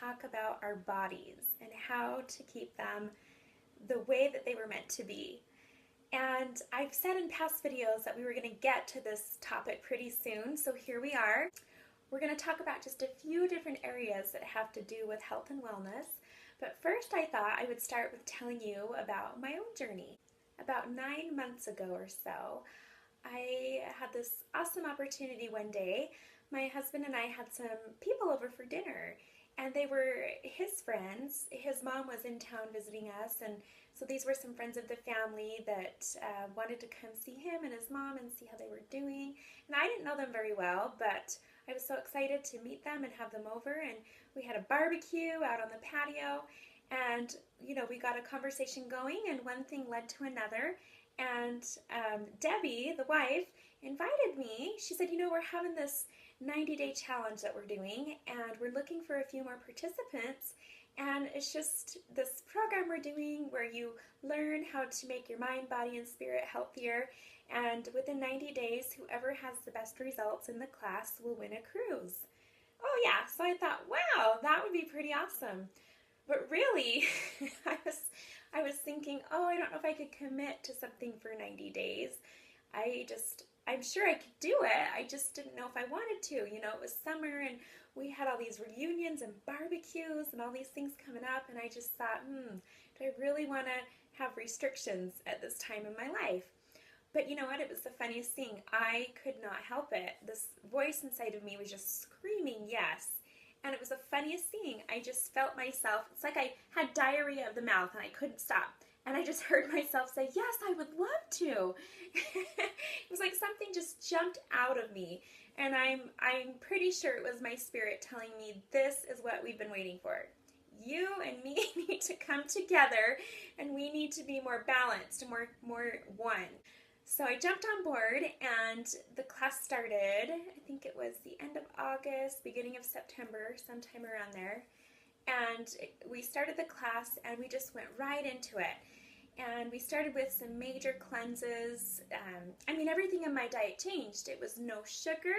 talk about our bodies and how to keep them the way that they were meant to be. And I've said in past videos that we were going to get to this topic pretty soon, so here we are. We're going to talk about just a few different areas that have to do with health and wellness. But first I thought I would start with telling you about my own journey. About 9 months ago or so, I had this awesome opportunity one day. My husband and I had some people over for dinner, and they were his friends. His mom was in town visiting us, and so these were some friends of the family that wanted to come see him and his mom and see how they were doing. And I didn't know them very well, but I was so excited to meet them and have them over, and we had a barbecue out on the patio, and we got a conversation going, and one thing led to another. And Debbie, the wife, invited me. She said, we're having this 90-day challenge that we're doing, and we're looking for a few more participants. And it's just this program we're doing where you learn how to make your mind, body, and spirit healthier. And within 90 days, whoever has the best results in the class will win a cruise. Oh yeah, so I thought, wow, that would be pretty awesome. But really, I was thinking, I don't know if I could commit to something for 90 days. I'm sure I could do it. I just didn't know if I wanted to. It was summer and we had all these reunions and barbecues and all these things coming up, and I just thought, do I really want to have restrictions at this time in my life? But you know what? It was the funniest thing. I could not help it. This voice inside of me was just screaming yes. And it was the funniest thing. I just felt myself, it's like I had diarrhea of the mouth and I couldn't stop. And I just heard myself say, yes, I would love to. It was like something just jumped out of me. And I'm pretty sure it was my spirit telling me, this is what we've been waiting for. You and me need to come together, and we need to be more balanced, more one. So I jumped on board, and the class started, I think it was the end of August, beginning of September, sometime around there. And we started the class, and we just went right into it. And we started with some major cleanses. Everything in my diet changed. It was no sugar,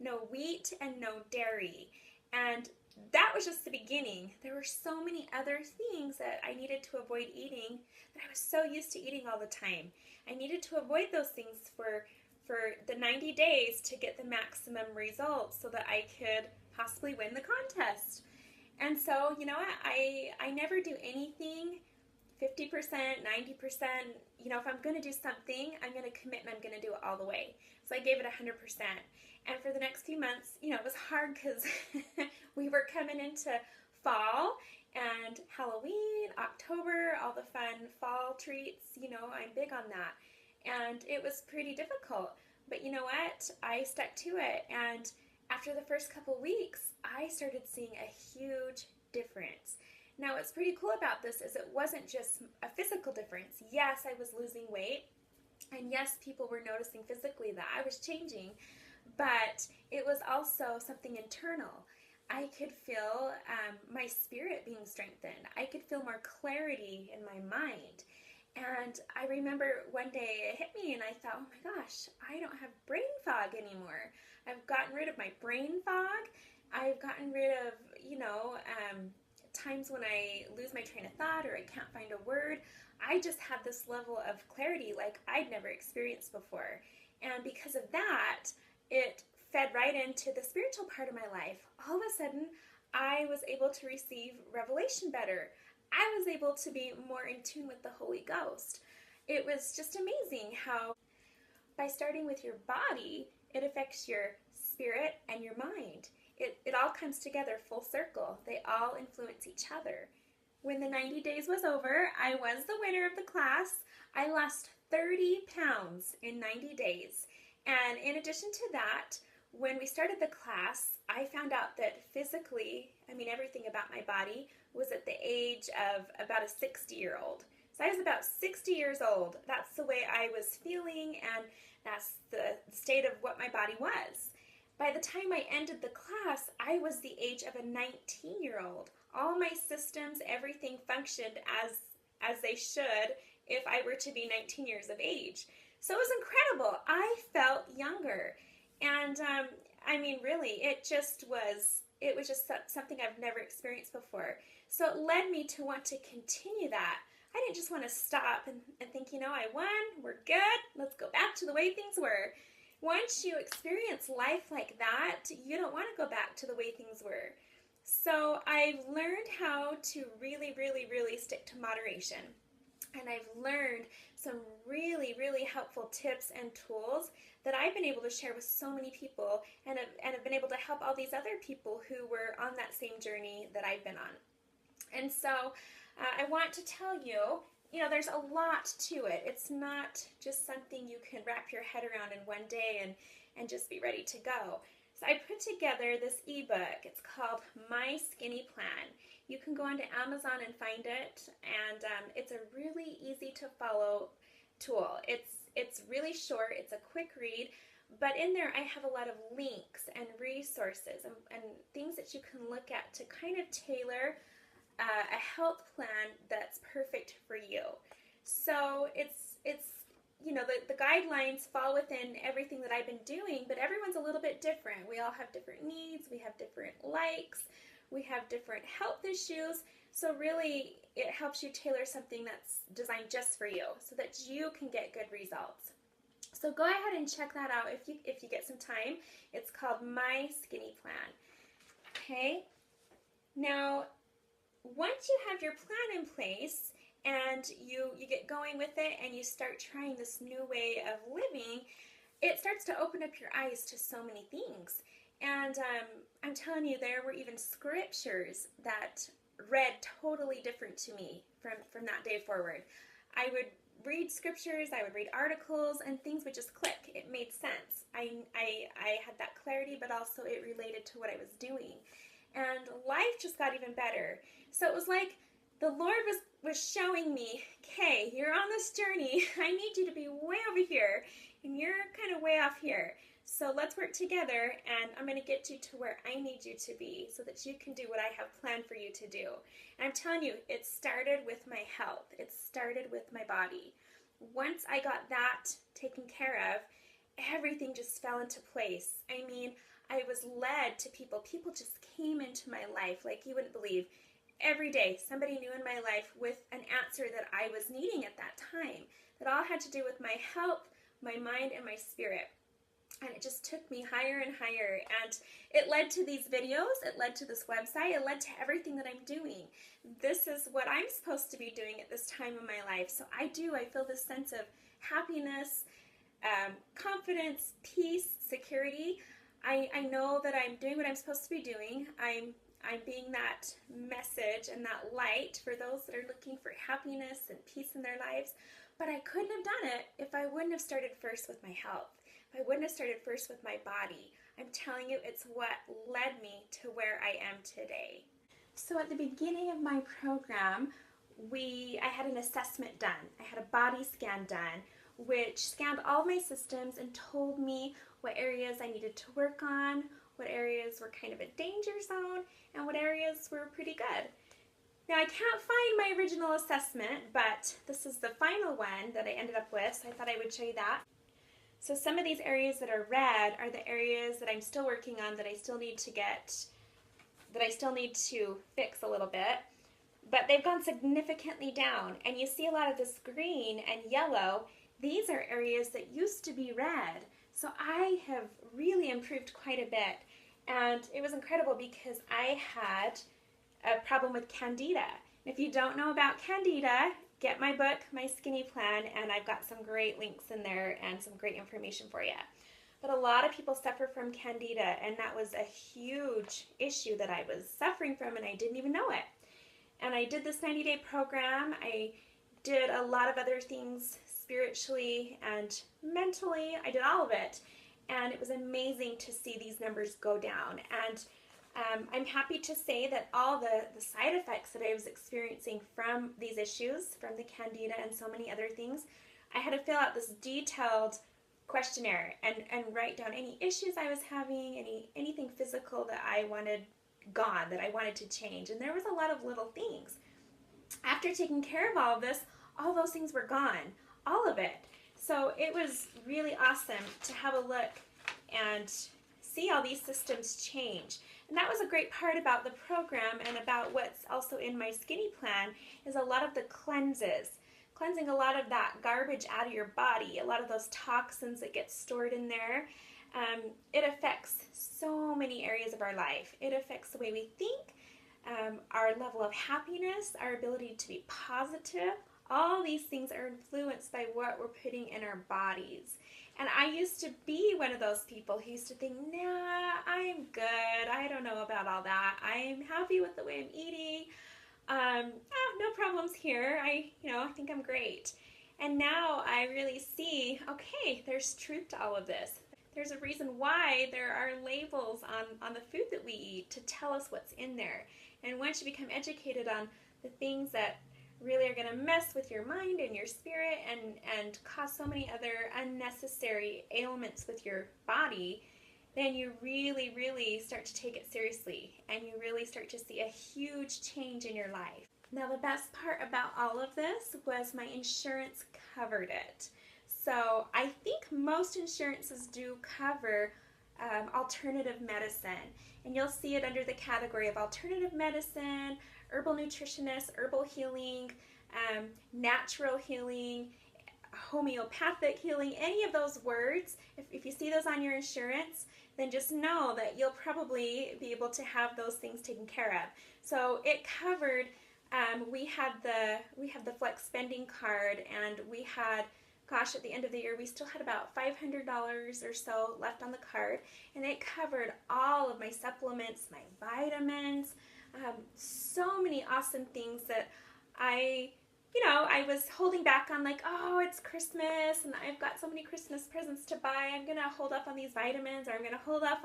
no wheat, and no dairy. And that was just the beginning. There were so many other things that I needed to avoid eating that I was so used to eating all the time. I needed to avoid those things for the 90 days to get the maximum results so that I could possibly win the contest. And so, I never do anything 50%, 90%. If I'm going to do something, I'm going to commit and I'm going to do it all the way. So I gave it 100%. And for the next few months, it was hard because we were coming into fall and Halloween, October, all the fun fall treats. I'm big on that. And it was pretty difficult. But you know what? I stuck to it. And after the first couple weeks, I started seeing a huge difference. Now, what's pretty cool about this is it wasn't just a physical difference. Yes, I was losing weight, and yes, people were noticing physically that I was changing, but it was also something internal. I could feel my spirit being strengthened. I could feel more clarity in my mind. And I remember one day it hit me and I thought, oh my gosh, I don't have brain fog anymore. I've gotten rid of my brain fog. I've gotten rid of, times when I lose my train of thought or I can't find a word. I just had this level of clarity like I'd never experienced before. And because of that, it fed right into the spiritual part of my life. All of a sudden, I was able to receive revelation better. I was able to be more in tune with the Holy Ghost. It was just amazing how by starting with your body, it affects your spirit and your mind. It all comes together full circle. They all influence each other. When the 90 days was over, I was the winner of the class. I lost 30 pounds in 90 days. And in addition to that, when we started the class, I found out that physically, everything about my body was at the age of about a 60-year-old. So I was about 60 years old. That's the way I was feeling, and that's the state of what my body was. By the time I ended the class, I was the age of a 19-year-old. All my systems, everything functioned as they should if I were to be 19 years of age. So it was incredible. I felt younger. And really, it just was it was just something I've never experienced before. So it led me to want to continue that. I didn't just want to stop and think, you know, I won, we're good, let's go back to the way things were. Once you experience life like that, you don't want to go back to the way things were. So I've learned how to really, really, really stick to moderation. And I've learned some really, really helpful tips and tools that I've been able to share with so many people, and have been able to help all these other people who were on that same journey that I've been on. And so I want to tell you, you know, there's a lot to it. It's not just something you can wrap your head around in one day and just be ready to go. So I put together this ebook. It's called My Skinny Plan. You can go onto Amazon and find it, and it's a really easy to follow tool. It's really short, it's a quick read, but in there I have a lot of links and resources and things that you can look at to kind of tailor a health plan that's perfect for you. So it's you know, the guidelines fall within everything that I've been doing, but everyone's a little bit different. We all have different needs, we have different likes, we have different health issues. So really, it helps you tailor something that's designed just for you so that you can get good results. So go ahead and check that out if you get some time. It's called My Skinny Plan. Okay? Now, once you have your plan in place and you get going with it and you start trying this new way of living, it starts to open up your eyes to so many things. And I'm telling you, there were even scriptures that read totally different to me from that day forward. I would read scriptures, I would read articles, and things would just click. It made sense. I had that clarity, but also it related to what I was doing. And life just got even better. So it was like the Lord was showing me, okay, you're on this journey. I need you to be way over here, and you're kind of way off here. So let's work together, and I'm going to get you to where I need you to be so that you can do what I have planned for you to do. And I'm telling you, it started with my health. It started with my body. Once I got that taken care of, everything just fell into place. I mean, I was led to people. People just came into my life like you wouldn't believe. Every day, somebody new in my life with an answer that I was needing at that time. That all had to do with my health, my mind, and my spirit. And it just took me higher and higher. And it led to these videos. It led to this website. It led to everything that I'm doing. This is what I'm supposed to be doing at this time in my life. So I feel this sense of happiness, confidence, peace, security. I know that I'm doing what I'm supposed to be doing. I'm being that message and that light for those that are looking for happiness and peace in their lives. But I couldn't have done it if I wouldn't have started first with my health. If I wouldn't have started first with my body. I'm telling you, it's what led me to where I am today. So at the beginning of my program, I had an assessment done. I had a body scan done, which scanned all my systems and told me what areas I needed to work on, what areas were kind of a danger zone, and what areas were pretty good. Now, I can't find my original assessment, but this is the final one that I ended up with, so I thought I would show you that. So some of these areas that are red are the areas that I'm still working on, that I still need to fix a little bit, but they've gone significantly down. And you see a lot of this green and yellow. These are areas that used to be red. So I have really improved quite a bit. And it was incredible because I had a problem with candida. If you don't know about candida, get my book, My Skinny Plan, and I've got some great links in there and some great information for you. But a lot of people suffer from candida, and that was a huge issue that I was suffering from, and I didn't even know it. And I did this 90-day program. I did a lot of other things spiritually and mentally. I did all of it, and it was amazing to see these numbers go down. And I'm happy to say that all the side effects that I was experiencing from these issues, from the candida and so many other things, I had to fill out this detailed questionnaire and write down any issues I was having, anything physical that I wanted gone, that I wanted to change. And there was a lot of little things. After taking care of all of this, all those things were gone, all of it. So it was really awesome to have a look and see all these systems change. And that was a great part about the program, and about what's also in my skinny plan is a lot of the cleanses. Cleansing a lot of that garbage out of your body, a lot of those toxins that get stored in there. It affects so many areas of our life. It affects the way we think, our level of happiness, our ability to be positive. All these things are influenced by what we're putting in our bodies. And I used to be one of those people who used to think, nah, I'm good. I don't know about all that. I'm happy with the way I'm eating. No problems here. I think I'm great. And now I really see, okay, there's truth to all of this. There's a reason why there are labels on the food that we eat to tell us what's in there. And once you become educated on the things that really are going to mess with your mind and your spirit and cause so many other unnecessary ailments with your body, then you really, really start to take it seriously, and you really start to see a huge change in your life. Now, the best part about all of this was my insurance covered it. So I think most insurances do cover alternative medicine, and you'll see it under the category of alternative medicine, herbal nutritionist, herbal healing, natural healing, homeopathic healing, any of those words. If you see those on your insurance, then just know that you'll probably be able to have those things taken care of. So it covered, we had the flex spending card, and we had, gosh, at the end of the year, we still had about $500 or so left on the card, and it covered all of my supplements, my vitamins, so many awesome things that I was holding back on, like, oh, it's Christmas, and I've got so many Christmas presents to buy. I'm going to hold up on these vitamins, or I'm going to hold up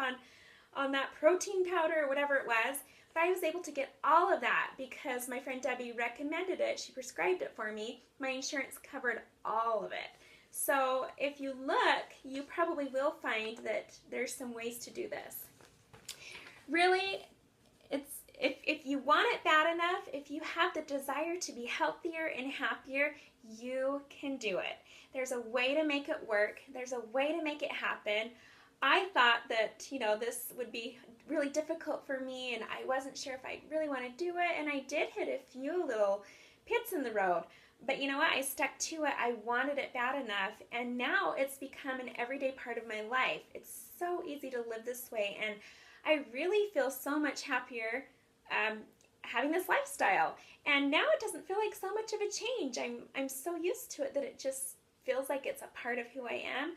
on that protein powder, or whatever it was. But I was able to get all of that because my friend Debbie recommended it. She prescribed it for me. My insurance covered all of it. So if you look, you probably will find that there's some ways to do this. Really, if you want it bad enough, if you have the desire to be healthier and happier, you can do it. There's a way to make it work. There's a way to make it happen. I thought that, this would be really difficult for me, and I wasn't sure if I really want to do it, and I did hit a few little pits in the road. But you know what? I stuck to it. I wanted it bad enough, and now it's become an everyday part of my life. It's so easy to live this way, and I really feel so much happier having this lifestyle. And now it doesn't feel like so much of a change. I'm so used to it that it just feels like it's a part of who I am.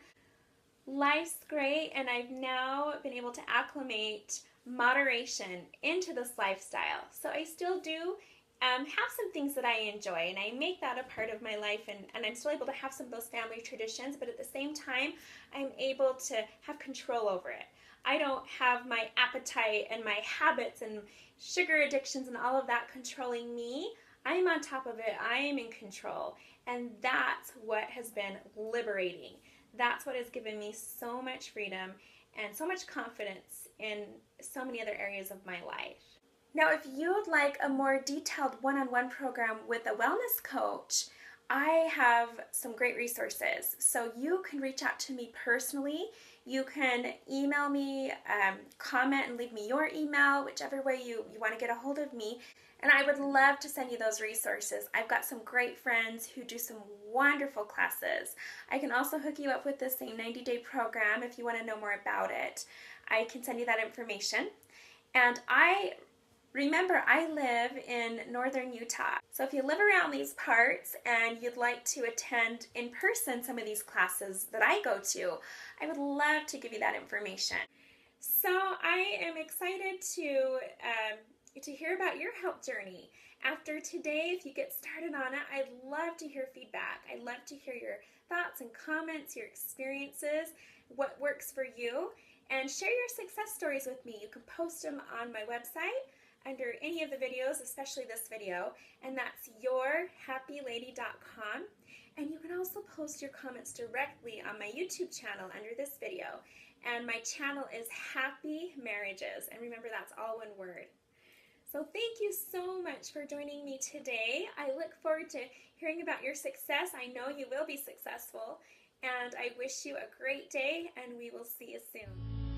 Life's great, and I've now been able to acclimate moderation into this lifestyle. So I still do have some things that I enjoy, and I make that a part of my life, and I'm still able to have some of those family traditions, but at the same time, I'm able to have control over it. I don't have my appetite and my habits and sugar addictions and all of that controlling me. I'm on top of it. I am in control, and that's what has been liberating. That's what has given me so much freedom and so much confidence in so many other areas of my life. Now, if you would like a more detailed one-on-one program with a wellness coach, I have some great resources. So you can reach out to me personally. You can email me, comment and leave me your email, whichever way you want to get a hold of me. And I would love to send you those resources. I've got some great friends who do some wonderful classes. I can also hook you up with this 90-day program if you want to know more about it. I can send you that information. And remember, I live in northern Utah. So if you live around these parts and you'd like to attend in person some of these classes that I go to, I would love to give you that information. So I am excited to hear about your health journey. After today, if you get started on it, I'd love to hear feedback. I'd love to hear your thoughts and comments, your experiences, what works for you, and share your success stories with me. You can post them on my website under any of the videos, especially this video, and that's yourhappylady.com. And you can also post your comments directly on my YouTube channel under this video. And my channel is Happy Marriages, and remember, that's all one word. So thank you so much for joining me today. I look forward to hearing about your success. I know you will be successful, and I wish you a great day, and we will see you soon.